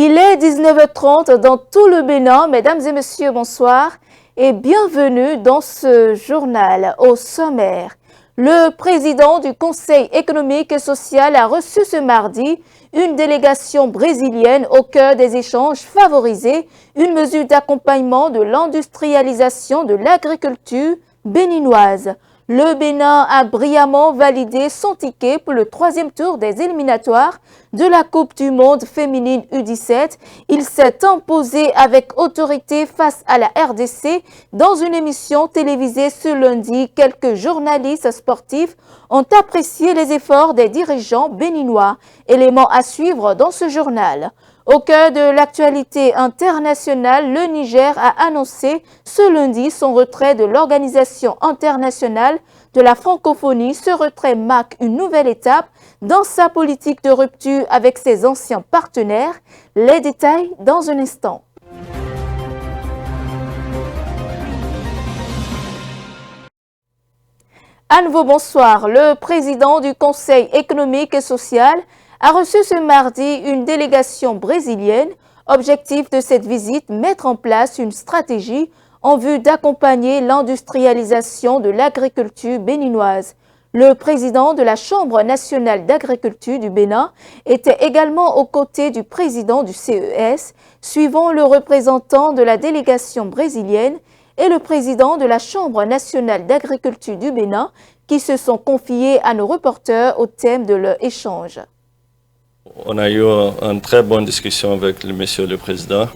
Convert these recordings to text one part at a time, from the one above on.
Il est 19h30 dans tout le Bénin. Mesdames et messieurs, bonsoir et bienvenue dans ce journal. Au sommaire, le président du Conseil économique et social a reçu ce mardi une délégation brésilienne au cœur des échanges favorisés, une mesure d'accompagnement de l'industrialisation de l'agriculture béninoise. Le Bénin a brillamment validé son ticket pour le troisième tour des éliminatoires de la Coupe du monde féminine U17. Il s'est imposé avec autorité face à la RDC dans une émission télévisée ce lundi. Quelques journalistes sportifs ont apprécié les efforts des dirigeants béninois. Élément à suivre dans ce journal. Au cœur de l'actualité internationale, le Niger a annoncé ce lundi son retrait de l'Organisation internationale de la francophonie. Ce retrait marque une nouvelle étape dans sa politique de rupture avec ses anciens partenaires. Les détails dans un instant. À nouveau, bonsoir. Le président du Conseil économique et social a reçu ce mardi une délégation brésilienne. Objectif de cette visite, mettre en place une stratégie en vue d'accompagner l'industrialisation de l'agriculture béninoise. Le président de la Chambre nationale d'agriculture du Bénin était également aux côtés du président du CES, suivant le représentant de la délégation brésilienne et le président de la Chambre nationale d'agriculture du Bénin, qui se sont confiés à nos reporters au thème de leur échange. On a eu une très bonne discussion avec monsieur le président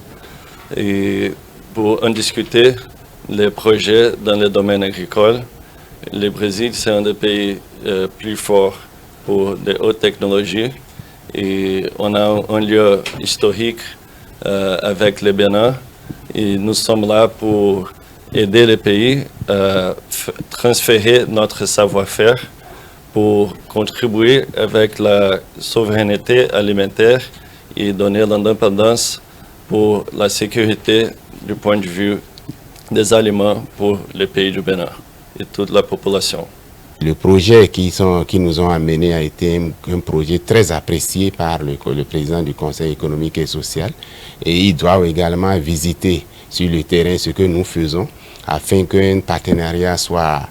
et pour en discuter les projets dans le domaine agricole. Le Brésil, c'est un des pays plus forts pour les hautes technologies et on a un lieu historique avec le Bénin et nous sommes là pour aider les pays à transférer notre savoir-faire pour contribuer avec la souveraineté alimentaire et donner l'indépendance pour la sécurité du point de vue des aliments pour les pays du Bénin et toute la population. Le projet qui nous ont amenés a été un projet très apprécié par le président du Conseil économique et social et ils doivent également visiter sur le terrain ce que nous faisons afin qu'un partenariat soit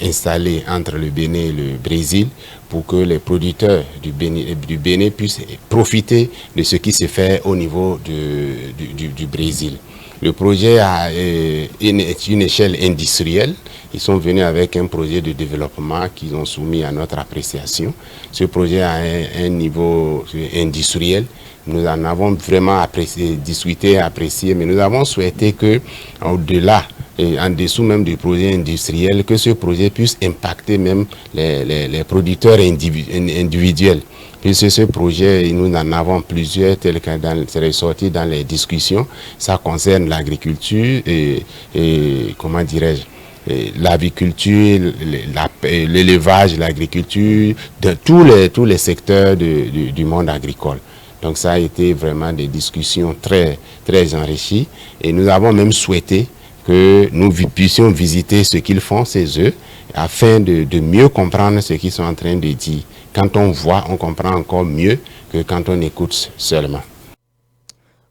installé entre le Bénin et le Brésil pour que les producteurs du Bénin puissent profiter de ce qui se fait au niveau du Brésil. Le projet a une échelle industrielle. Ils sont venus avec un projet de développement qu'ils ont soumis à notre appréciation. Ce projet a un niveau industriel. Nous en avons vraiment discuté, apprécié, mais nous avons souhaité que, au-delà, et en dessous même du projet industriel, que ce projet puisse impacter même les producteurs individuels. Puisque ce projet, nous en avons plusieurs, tels que c'est ressorti dans les discussions. Ça concerne l'agriculture et comment dirais-je, l'aviculture, l'élevage, l'agriculture, de tous les secteurs du monde agricole. Donc ça a été vraiment des discussions très, très enrichies et nous avons même souhaité que nous puissions visiter ce qu'ils font, ces œufs, afin de mieux comprendre ce qu'ils sont en train de dire. Quand on voit, on comprend encore mieux que quand on écoute seulement.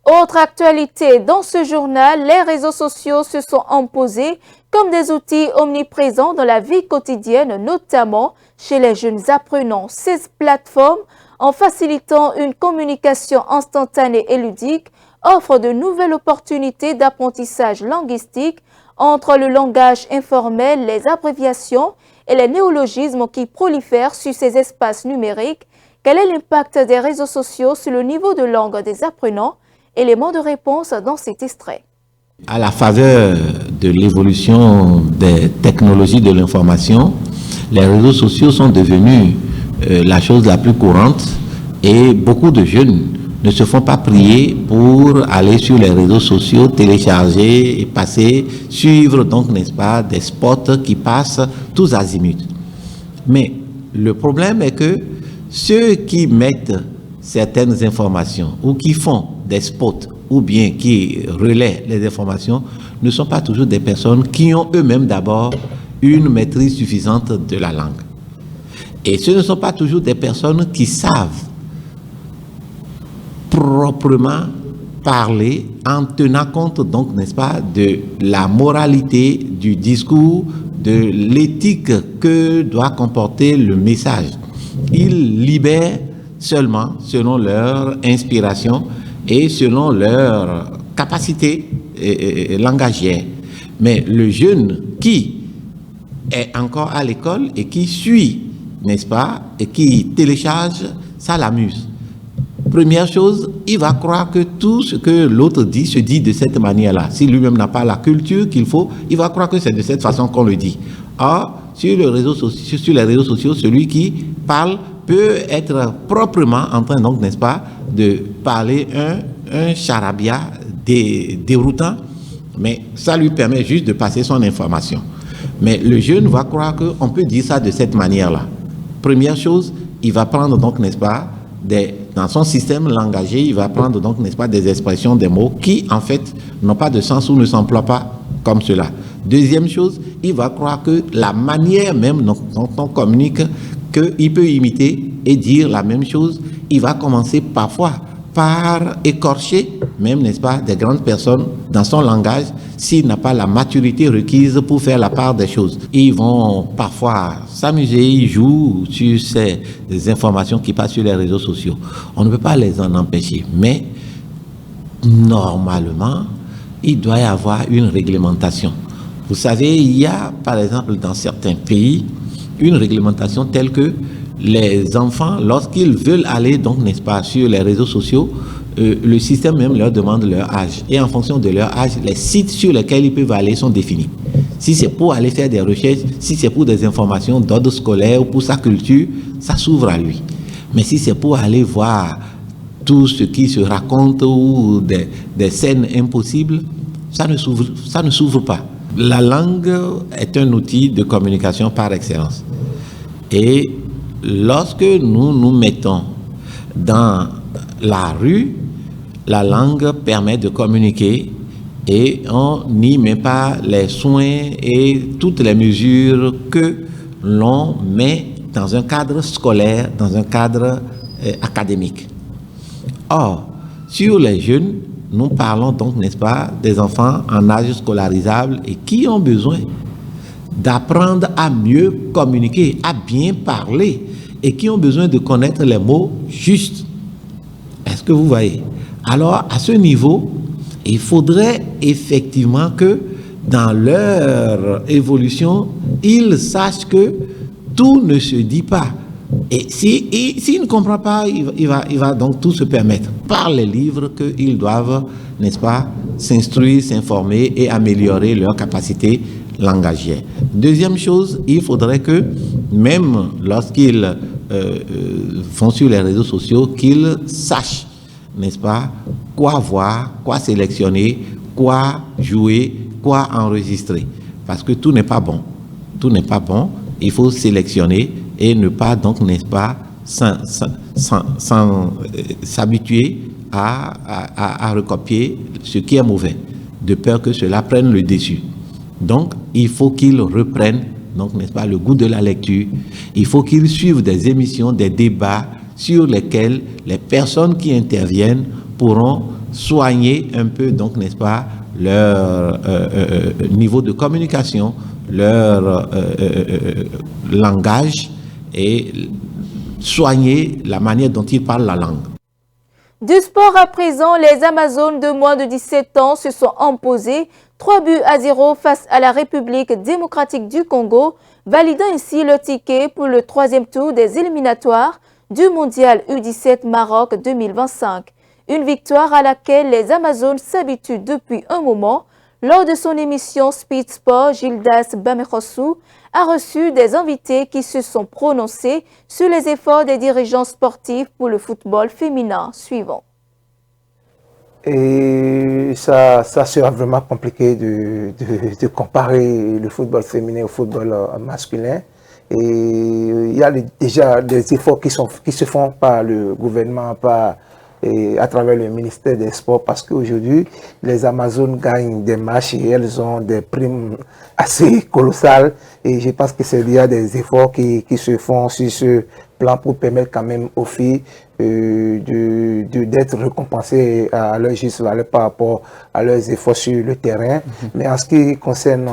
Autre actualité, dans ce journal, les réseaux sociaux se sont imposés comme des outils omniprésents dans la vie quotidienne, notamment chez les jeunes apprenants. Ces plateformes, en facilitant une communication instantanée et ludique, offrent de nouvelles opportunités d'apprentissage linguistique entre le langage informel, les abréviations et les néologismes qui prolifèrent sur ces espaces numériques. Quel est l'impact des réseaux sociaux sur le niveau de langue des apprenants? Élément de réponse dans cet extrait. À la faveur de l'évolution des technologies de l'information, les réseaux sociaux sont devenus la chose la plus courante et beaucoup de jeunes ne se font pas prier pour aller sur les réseaux sociaux, télécharger et passer, suivre donc, n'est-ce pas, des spots qui passent tous azimuts. Mais le problème est que ceux qui mettent certaines informations ou qui font des spots ou bien qui relaient les informations ne sont pas toujours des personnes qui ont eux-mêmes d'abord une maîtrise suffisante de la langue. Et ce ne sont pas toujours des personnes qui savent proprement parler en tenant compte, donc, n'est-ce pas, de la moralité du discours, de l'éthique que doit comporter le message. Ils libèrent seulement selon leur inspiration et selon leur capacité langagière. Mais le jeune qui est encore à l'école et qui suit, n'est-ce pas, et qui télécharge, ça l'amuse. Première chose, il va croire que tout ce que l'autre dit se dit de cette manière-là. Si lui-même n'a pas la culture qu'il faut, il va croire que c'est de cette façon qu'on le dit. Or, sur les réseaux sociaux, celui qui parle peut être proprement en train, donc, n'est-ce pas, de parler un charabia déroutant, mais ça lui permet juste de passer son information. Mais le jeune va croire qu'on peut dire ça de cette manière-là. Première chose, il va prendre, donc, n'est-ce pas, dans son système langagier, il va prendre, donc, n'est-ce pas, des expressions, des mots qui, en fait, n'ont pas de sens ou ne s'emploient pas comme cela. Deuxième chose, il va croire que la manière même dont on communique, qu'il peut imiter et dire la même chose, il va commencer parfois par écorcher, même, n'est-ce pas, des grandes personnes dans son langage, s'il n'a pas la maturité requise pour faire la part des choses. Ils vont parfois s'amuser, ils jouent sur ces informations qui passent sur les réseaux sociaux. On ne peut pas les en empêcher, mais normalement, il doit y avoir une réglementation. Vous savez, il y a, par exemple, dans certains pays, une réglementation telle que les enfants, lorsqu'ils veulent aller, donc, n'est-ce pas, sur les réseaux sociaux, le système même leur demande leur âge. Et en fonction de leur âge, les sites sur lesquels ils peuvent aller sont définis. Si c'est pour aller faire des recherches, si c'est pour des informations d'ordre scolaire ou pour sa culture, ça s'ouvre à lui. Mais si c'est pour aller voir tout ce qui se raconte ou des scènes impossibles, ça ne s'ouvre pas. La langue est un outil de communication par excellence. Et lorsque nous nous mettons dans la rue, la langue permet de communiquer et on n'y met pas les soins et toutes les mesures que l'on met dans un cadre scolaire, dans un cadre académique. Or, sur les jeunes, nous parlons donc, n'est-ce pas, des enfants en âge scolarisable et qui ont besoin d'apprendre à mieux communiquer, à bien parler et qui ont besoin de connaître les mots justes. Est-ce que vous voyez? Alors, à ce niveau, il faudrait effectivement que dans leur évolution, ils sachent que tout ne se dit pas. Et s'il ne comprend pas, il va donc tout se permettre par les livres qu'ils doivent, n'est-ce pas, s'instruire, s'informer et améliorer leur capacité langagière. Deuxième chose, il faudrait que même lorsqu'ils vont sur les réseaux sociaux, qu'ils sachent, n'est-ce pas, quoi voir, quoi sélectionner, quoi jouer, quoi enregistrer. Parce que tout n'est pas bon. Tout n'est pas bon. Il faut sélectionner et ne pas, donc, n'est-ce pas, s'habituer à recopier ce qui est mauvais, de peur que cela prenne le dessus. Donc, il faut qu'ils reprennent, donc, n'est-ce pas, le goût de la lecture. Il faut qu'ils suivent des émissions, des débats sur lesquels les personnes qui interviennent pourront soigner un peu, donc, n'est-ce pas, leur niveau de communication, leur langage et soigner la manière dont ils parlent la langue. Du sport à présent, les Amazones de moins de 17 ans se sont imposées 3-0 face à la République démocratique du Congo, validant ainsi le ticket pour le 3e tour des éliminatoires du mondial U17 Maroc 2025. Une victoire à laquelle les Amazones s'habituent depuis un moment. Lors de son émission Speed Sport, Gildas Bamekhosou a reçu des invités qui se sont prononcés sur les efforts des dirigeants sportifs pour le football féminin. Suivant. Et ça sera vraiment compliqué de comparer le football féminin au football masculin. Et il y a déjà des efforts qui se font par le gouvernement, par et à travers le ministère des Sports, parce qu'aujourd'hui, les Amazones gagnent des matchs et elles ont des primes assez colossales. Et je pense que c'est déjà des efforts qui se font sur ce plan pour permettre quand même aux filles d'être récompensées à leur juste valeur par rapport à leurs efforts sur le terrain. Mais en ce qui concerne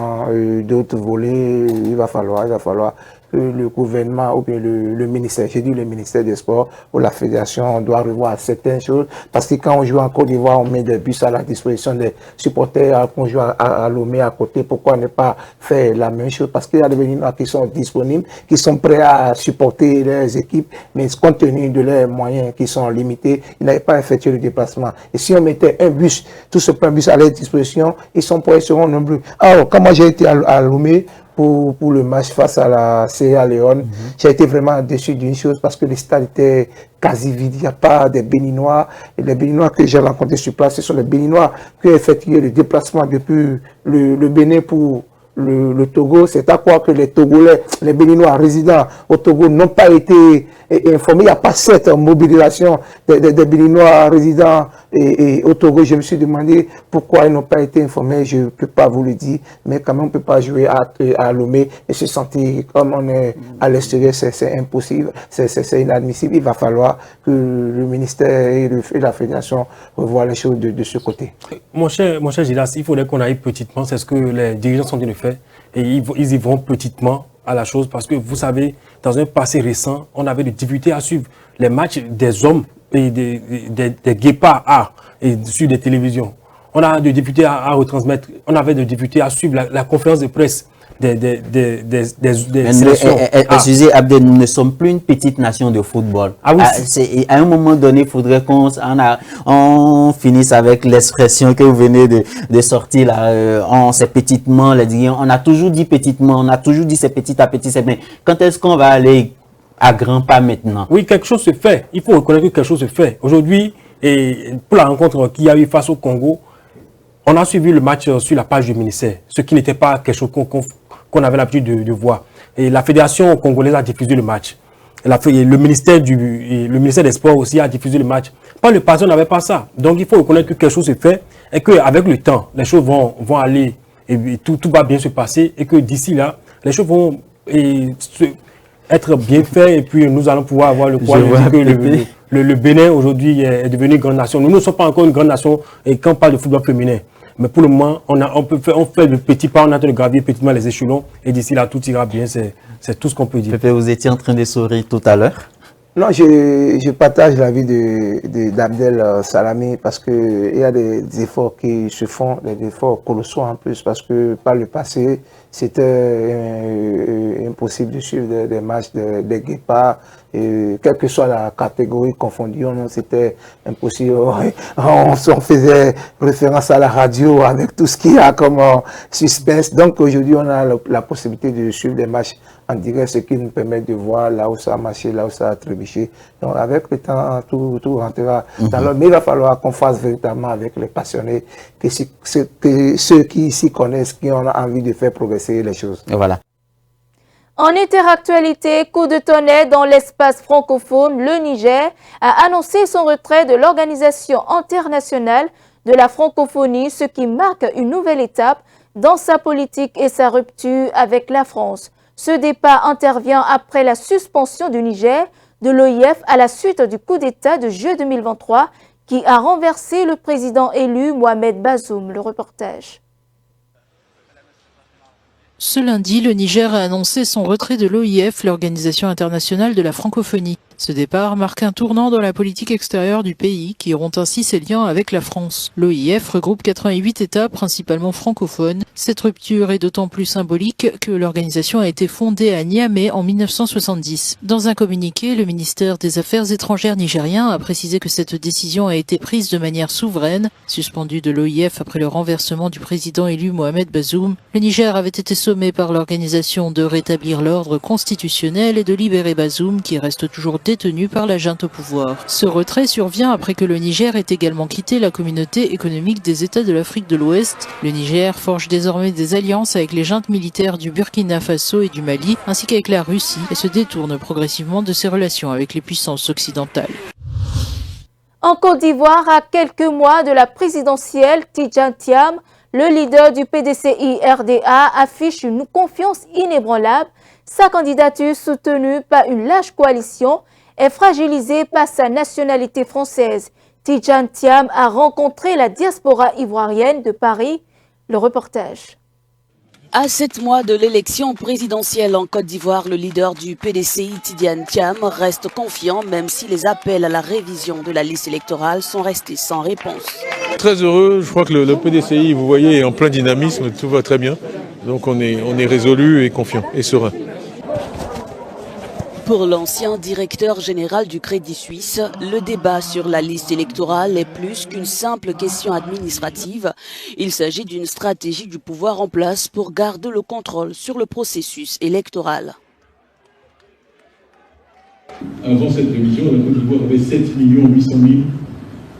d'autres volets, il va falloir que le gouvernement ou bien le ministère, j'ai dit le ministère des Sports ou la fédération, on doit revoir certaines choses, parce que quand on joue en Côte d'Ivoire, on met des bus à la disposition des supporters, quand on joue à Lomé à côté, pourquoi ne pas faire la même chose? Parce qu'il y a des Béninois qui sont disponibles, qui sont prêts à supporter leurs équipes, mais compte tenu de leurs moyens qui sont limités, ils n'avaient pas effectué le déplacement. Et si on mettait un bus, tout ce point bus à leur disposition, ils seront nombreux. Alors, quand moi j'ai été à Lomé, pour le match face à la Sierra Leone, j'ai été vraiment déçu d'une chose, parce que le stade était quasi vide. Il n'y a pas des Béninois. Et les Béninois que j'ai rencontrés sur place, ce sont les Béninois qui ont effectué le déplacement depuis le Bénin pour le Togo. C'est à quoi que les Togolais, les Béninois résidents au Togo n'ont pas été informés. Il n'y a pas cette mobilisation des Béninois résidents et au Togo. Je me suis demandé pourquoi ils n'ont pas été informés. Je ne peux pas vous le dire, mais quand même on ne peut pas jouer à Lomé et se sentir comme on est à l'extérieur. C'est impossible, c'est inadmissible. Il va falloir que le ministère et la fédération revoient les choses de ce côté. Mon cher Gilas, il faudrait qu'on aille petitement. C'est ce que les dirigeants sont en train de faire. Et ils y vont petitement à la chose, parce que vous savez, dans un passé récent, on avait des difficultés à suivre les matchs des hommes et des guépards sur des télévisions. On a des difficultés à retransmettre, on avait des difficultés à suivre la conférence de presse des sélections. Excusez Abdel, nous ne sommes plus une petite nation de football. Ah oui, à un moment donné, il faudrait qu'on finisse avec l'expression que vous venez de sortir là. On sait petitement, on a toujours dit petitement, on a toujours dit c'est petit à petit, mais quand est-ce qu'on va aller à grands pas maintenant? Oui, quelque chose se fait. Il faut reconnaître que quelque chose se fait. Aujourd'hui, et pour la rencontre qu'il y a eu face au Congo, on a suivi le match sur la page du ministère, ce qui n'était pas quelque chose qu'on avait l'habitude de voir. Et la fédération congolaise a diffusé le match. Le ministère des Sports aussi a diffusé le match. Par le passé, on n'avait pas ça. Donc, il faut reconnaître que quelque chose se fait et qu'avec le temps, les choses vont aller et tout va bien se passer, et que d'ici là, les choses vont être bien faites, et puis nous allons pouvoir avoir le poids que le Bénin aujourd'hui est devenu une grande nation. Nous ne sommes pas encore une grande nation et quand on parle de football féminin. Mais pour le moment, on fait le petit pas, on a de gravir petitement les échelons, et d'ici là, tout ira bien. C'est tout ce qu'on peut dire. Pépé, vous étiez en train de sourire tout à l'heure. Non, je partage l'avis d'Abdel Salami, parce qu'il y a des efforts qui se font, des efforts colossaux en plus, parce que par le passé, c'était impossible de suivre des matchs des guépards, quelle que soit la catégorie confondue, c'était impossible. On faisait référence à la radio avec tout ce qu'il y a comme suspense. Donc aujourd'hui, on a la possibilité de suivre des matchs en direct, ce qui nous permet de voir là où ça a marché, là où ça a trébuché. Donc avec le temps, tout rentrera dans l'ordre. Mais il va falloir qu'on fasse véritablement avec les passionnés, que ceux qui s'y connaissent, qui ont envie de faire progresser les choses. Et voilà. En interactualité, coup de tonnerre dans l'espace francophone, le Niger a annoncé son retrait de l'Organisation internationale de la francophonie, ce qui marque une nouvelle étape dans sa politique et sa rupture avec la France. Ce départ intervient après la suspension du Niger de l'OIF à la suite du coup d'État de juillet 2023 qui a renversé le président élu Mohamed Bazoum. Le reportage. Ce lundi, le Niger a annoncé son retrait de l'OIF, l'Organisation internationale de la francophonie. Ce départ marque un tournant dans la politique extérieure du pays qui rompt ainsi ses liens avec la France. L'OIF regroupe 88 États, principalement francophones. Cette rupture est d'autant plus symbolique que l'organisation a été fondée à Niamey en 1970. Dans un communiqué, le ministère des Affaires étrangères nigérien a précisé que cette décision a été prise de manière souveraine. Suspendu de l'OIF après le renversement du président élu Mohamed Bazoum, le Niger avait été sommé par l'organisation de rétablir l'ordre constitutionnel et de libérer Bazoum qui reste toujours détenu par la junte au pouvoir. Ce retrait survient après que le Niger ait également quitté la communauté économique des États de l'Afrique de l'Ouest. Le Niger forge désormais des alliances avec les juntes militaires du Burkina Faso et du Mali, ainsi qu'avec la Russie, et se détourne progressivement de ses relations avec les puissances occidentales. En Côte d'Ivoire, à quelques mois de la présidentielle, Tidjane Thiam, le leader du PDCI-RDA, affiche une confiance inébranlable. Sa candidature, soutenue par une large coalition, est fragilisée par sa nationalité française. Tidjane Thiam a rencontré la diaspora ivoirienne de Paris. Le reportage. À 7 mois de l'élection présidentielle en Côte d'Ivoire, le leader du PDCI, Tidjane Thiam, reste confiant même si les appels à la révision de la liste électorale sont restés sans réponse. Très heureux, je crois que le PDCI, vous voyez, est en plein dynamisme, tout va très bien. Donc on est résolu et confiant et serein. Pour l'ancien directeur général du Crédit Suisse, le débat sur la liste électorale est plus qu'une simple question administrative. Il s'agit d'une stratégie du pouvoir en place pour garder le contrôle sur le processus électoral. Avant cette révision, la Côte d'Ivoire avait 7 800 000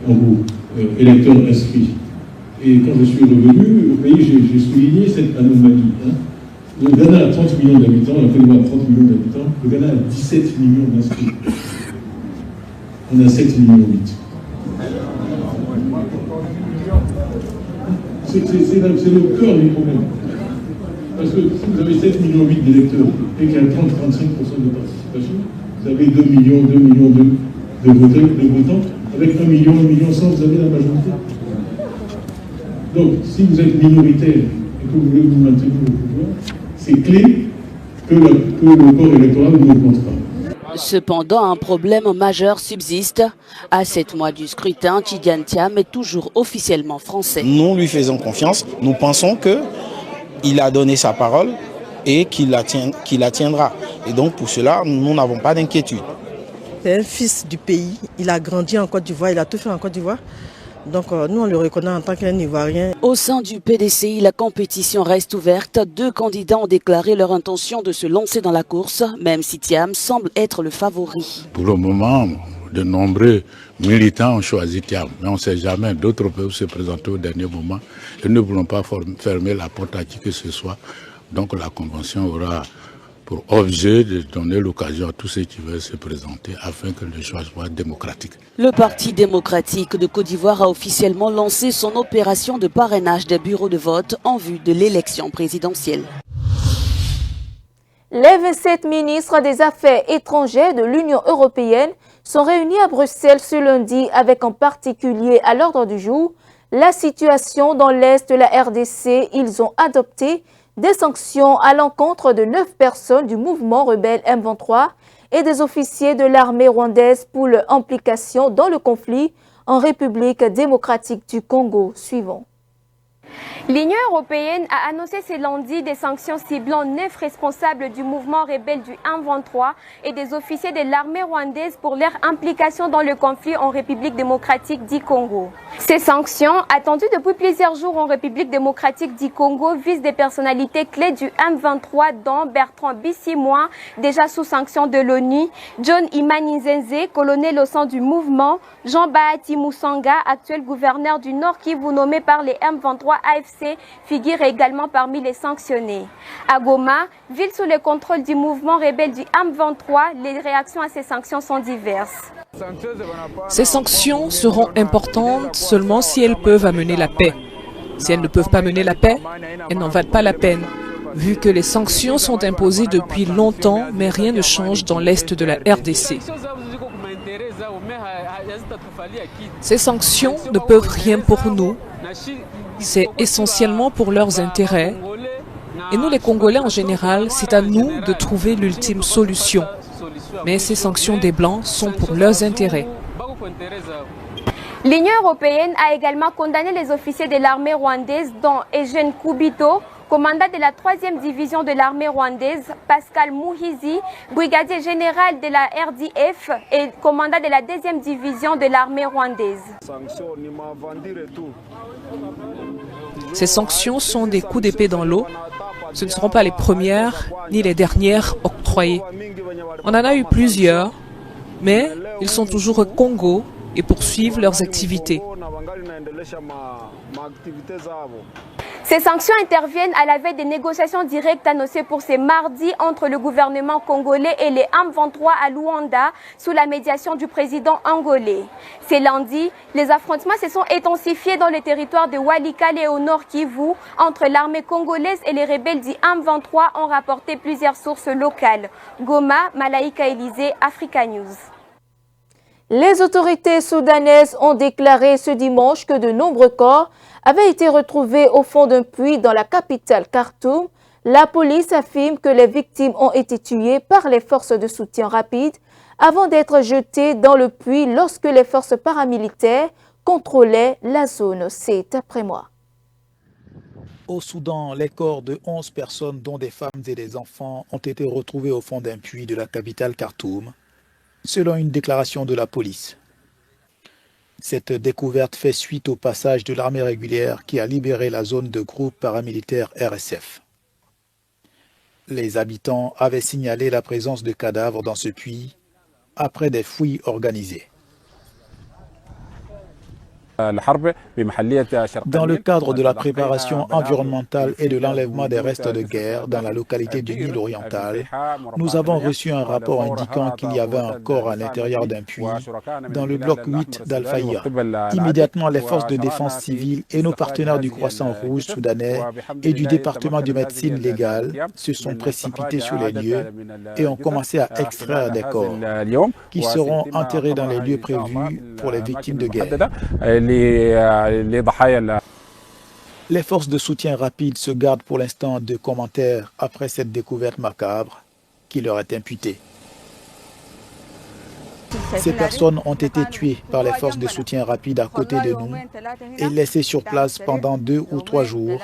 en gros, électeurs inscrits. Et quand je suis revenu au pays, j'ai souligné cette anomalie. Le Ghana a 30 millions d'habitants, la Côte d'Ivoire a 30 millions d'habitants, le Ghana a 17 millions d'inscrits. On a 7 millions 8. C'est le cœur du problème. Parce que si vous avez 7 millions 8 d'électeurs et qu'il y a 30-35% de participation, vous avez 2 millions de votants. Avec 1 million, 1,1 million, vous avez la majorité. Donc, si vous êtes minoritaire et que vous voulez vous maintenir au pouvoir, c'est clé que le corps électoral ne compte pas. Cependant, un problème majeur subsiste. À 7 mois du scrutin, Tidjane Thiam est toujours officiellement français. Nous lui faisons confiance. Nous pensons qu'il a donné sa parole et qu'il la tiendra. Et donc, pour cela, nous n'avons pas d'inquiétude. C'est un fils du pays. Il a grandi en Côte d'Ivoire. Il a tout fait en Côte d'Ivoire. Donc nous, on le reconnaît en tant qu'un Ivoirien. Au sein du PDCI, la compétition reste ouverte. 2 candidats ont déclaré leur intention de se lancer dans la course, même si Thiam semble être le favori. Pour le moment, de nombreux militants ont choisi Thiam, mais on ne sait jamais. D'autres peuvent se présenter au dernier moment et ne voulons pas fermer la porte à qui que ce soit. Donc la convention aura pour objet de donner l'occasion à tous ceux qui veulent se présenter afin que le choix soit démocratique. Le Parti démocratique de Côte d'Ivoire a officiellement lancé son opération de parrainage des bureaux de vote en vue de l'élection présidentielle. Les 27 ministres des Affaires étrangères de l'Union européenne sont réunis à Bruxelles ce lundi avec en particulier à l'ordre du jour la situation dans l'est de la RDC. Ils ont adopté des sanctions à l'encontre de 9 personnes du mouvement rebelle M23 et des officiers de l'armée rwandaise pour leur implication dans le conflit en République démocratique du Congo. Suivant. L'Union européenne a annoncé ce lundi des sanctions ciblant 9 responsables du mouvement rebelle du M23 et des officiers de l'armée rwandaise pour leur implication dans le conflit en République démocratique du Congo. Ces sanctions, attendues depuis plusieurs jours en République démocratique du Congo, visent des personnalités clés du M23 dont Bertrand Bisimwa, déjà sous sanction de l'ONU, John Imani Nzenze, colonel au sein du mouvement, Jean Bahati Moussanga, actuel gouverneur du Nord Kivu nommé par les M23 AFC, figure également parmi les sanctionnés. À Goma, ville sous le contrôle du mouvement rebelle du M23, les réactions à ces sanctions sont diverses. Ces sanctions seront importantes seulement si elles peuvent amener la paix. Si elles ne peuvent pas mener la paix, elles n'en valent pas la peine, vu que les sanctions sont imposées depuis longtemps, mais rien ne change dans l'est de la RDC. Ces sanctions ne peuvent rien pour nous. C'est essentiellement pour leurs intérêts. Et nous, les Congolais en général, c'est à nous de trouver l'ultime solution. Mais ces sanctions des Blancs sont pour leurs intérêts. L'Union européenne a également condamné les officiers de l'armée rwandaise, dont Eugène Kubito, commandant de la 3e division de l'armée rwandaise, Pascal Mouhizi, brigadier général de la RDF et commandant de la 2e division de l'armée rwandaise. Ces sanctions sont des coups d'épée dans l'eau. Ce ne seront pas les premières ni les dernières octroyées. On en a eu plusieurs, mais ils sont toujours au Congo et poursuivent leurs activités. Ces sanctions interviennent à la veille des négociations directes annoncées pour ce mardi entre le gouvernement congolais et les M23 à Luanda sous la médiation du président angolais. Ce lundi, les affrontements se sont intensifiés dans le territoire de Walikale et au nord Kivu entre l'armée congolaise et les rebelles du M23, ont rapporté plusieurs sources locales. Goma, Malaika Élysée, Africa News. Les autorités soudanaises ont déclaré ce dimanche que de nombreux corps avaient été retrouvés au fond d'un puits dans la capitale Khartoum. La police affirme que les victimes ont été tuées par les forces de soutien rapide avant d'être jetées dans le puits lorsque les forces paramilitaires contrôlaient la zone. C'est après moi. Au Soudan, les corps de 11 personnes, dont des femmes et des enfants, ont été retrouvés au fond d'un puits de la capitale Khartoum, selon une déclaration de la police. Cette découverte fait suite au passage de l'armée régulière qui a libéré la zone de groupe paramilitaire RSF. Les habitants avaient signalé la présence de cadavres dans ce puits après des fouilles organisées. Dans le cadre de la préparation environnementale et de l'enlèvement des restes de guerre dans la localité du Nil oriental, nous avons reçu un rapport indiquant qu'il y avait un corps à l'intérieur d'un puits dans le bloc 8 d'Al-Faïa. Immédiatement, les forces de défense civile et nos partenaires du Croissant Rouge soudanais et du département de médecine légale se sont précipités sur les lieux et ont commencé à extraire des corps qui seront enterrés dans les lieux prévus pour les victimes de guerre. Les forces de soutien rapide se gardent pour l'instant de commentaires après cette découverte macabre qui leur est imputée. Ces personnes ont été tuées par les forces de soutien rapide à côté de nous et laissées sur place pendant 2 ou 3 jours.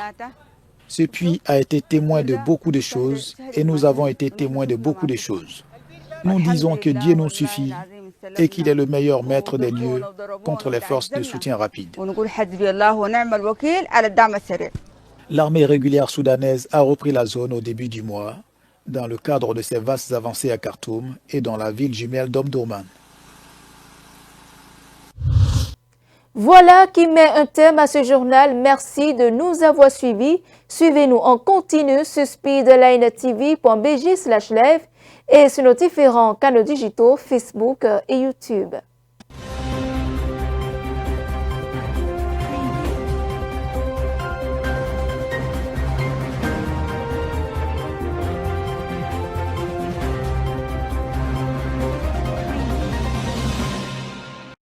Ce puits a été témoin de beaucoup de choses et nous avons été témoins de beaucoup de choses. Nous disons que Dieu nous suffit et qu'il est le meilleur maître des lieux contre les forces de soutien rapide. L'armée régulière soudanaise a repris la zone au début du mois, dans le cadre de ses vastes avancées à Khartoum et dans la ville jumelle d'Omdurman. Voilà qui met un terme à ce journal. Merci de nous avoir suivis. Suivez-nous en continu sur speedlinetv.bj/live et sur nos différents canaux digitaux Facebook et YouTube.